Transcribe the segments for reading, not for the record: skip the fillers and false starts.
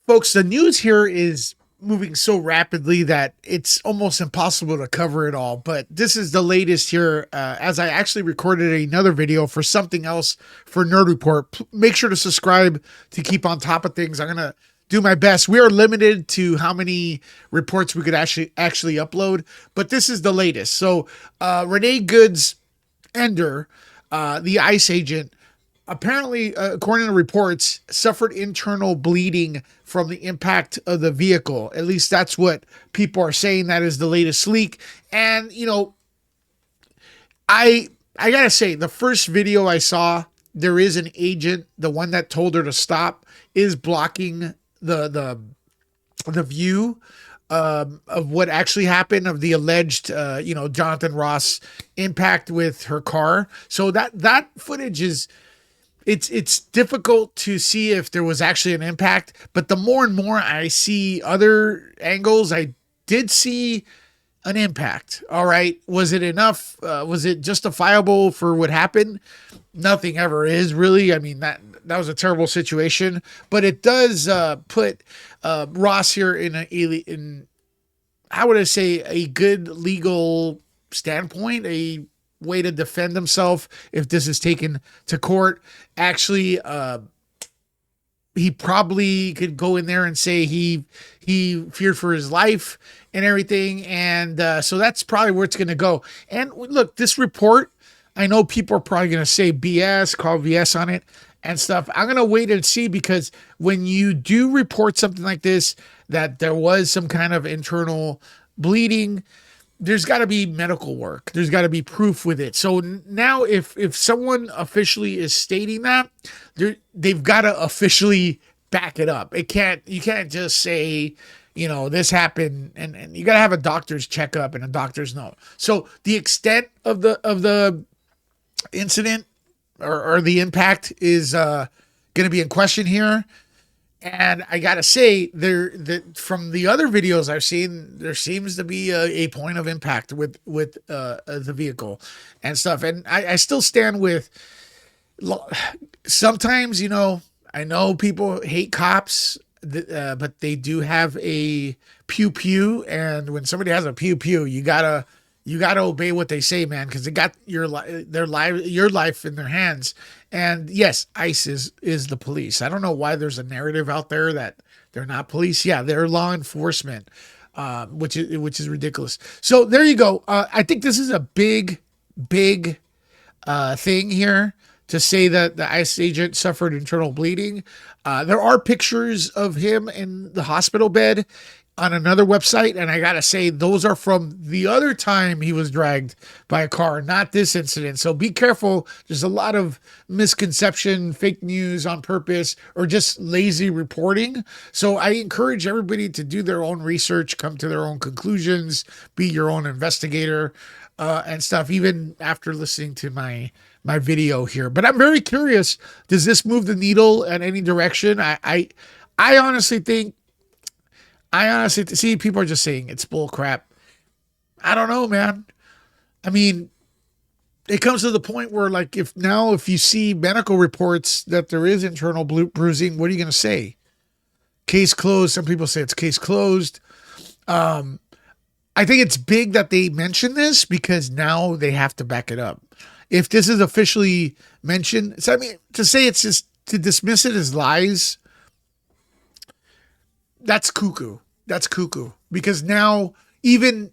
Folks, the news here is moving so rapidly that it's almost impossible to cover it all. But this is the latest here, as I actually recorded another video for something else for Nerd Report. Make sure to subscribe to keep on top of things. I'm going to do my best. We are limited to how many reports we could actually upload, but this is the latest. So Renee Goods Ender, the ICE agent, apparently, according to reports, suffered internal bleeding from the impact of the vehicle. At least that's what people are saying. That is the latest leak. And, I gotta say, the first video I saw, there is an agent, the one that told her to stop, is blocking the view of what actually happened, of the alleged, Jonathan Ross impact with her car. So that footage is, it's difficult to see if there was actually an impact, but the more and more I see other angles, I did see an impact. All right. Was it enough? Was it justifiable for what happened? Nothing ever is, really. I mean, that was a terrible situation, but it does put Ross here in how would I say, a good legal standpoint, a way to defend himself if this is taken to court. Actually, he probably could go in there and say he feared for his life and everything. And so that's probably where it's going to go. And look, this report, I know people are probably going to say BS, call BS on it and stuff. I'm going to wait and see, because when you do report something like this, that there was some kind of internal bleeding, there's got to be medical work. There's got to be proof with it. So now if someone officially is stating that, they've got to officially back it up. You can't just say, this happened, and you got to have a doctor's checkup and a doctor's note. So the extent of the incident or the impact is going to be in question here. And I gotta say, from the other videos I've seen, there seems to be a point of impact with the vehicle and stuff. And I still stand with. Sometimes, I know people hate cops, but they do have a pew pew, and when somebody has a pew pew, you gotta obey what they say, man, because they got your life in their hands. And yes, ICE is the police. I don't know why there's a narrative out there that they're not police. Yeah, they're law enforcement, which is ridiculous. So there you go. I think this is a big thing here to say that the ICE agent suffered internal bleeding. There are pictures of him in the hospital bed on another website, and I gotta say, those are from the other time he was dragged by a car, not this incident. So be careful. There's a lot of misconception, fake news on purpose, or just lazy reporting. So I encourage everybody to do their own research, come to their own conclusions, be your own investigator, and stuff, even after listening to my video here. But I'm very curious, does this move the needle in any direction? I honestly think, see, people are just saying it's bull crap. I don't know, man. I mean, it comes to the point where, like, if you see medical reports that there is internal bruising, what are you going to say? Case closed. Some people say it's case closed. I think it's big that they mention this, because now they have to back it up. If this is officially mentioned, so I mean, to say it's just to dismiss it as lies, that's cuckoo. That's cuckoo. Because now, even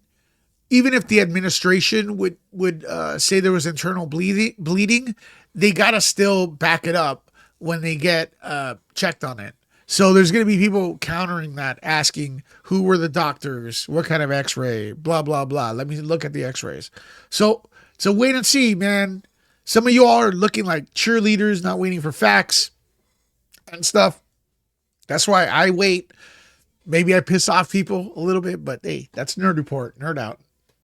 if the administration would say there was internal bleeding, they gotta still back it up when they get checked on it. So there's gonna be people countering that, asking who were the doctors, what kind of X-ray, blah blah blah. Let me look at the X-rays. So wait and see, man. Some of you all are looking like cheerleaders, not waiting for facts and stuff. That's why I wait. Maybe I piss off people a little bit, but hey, that's Nerd Report. Nerd out.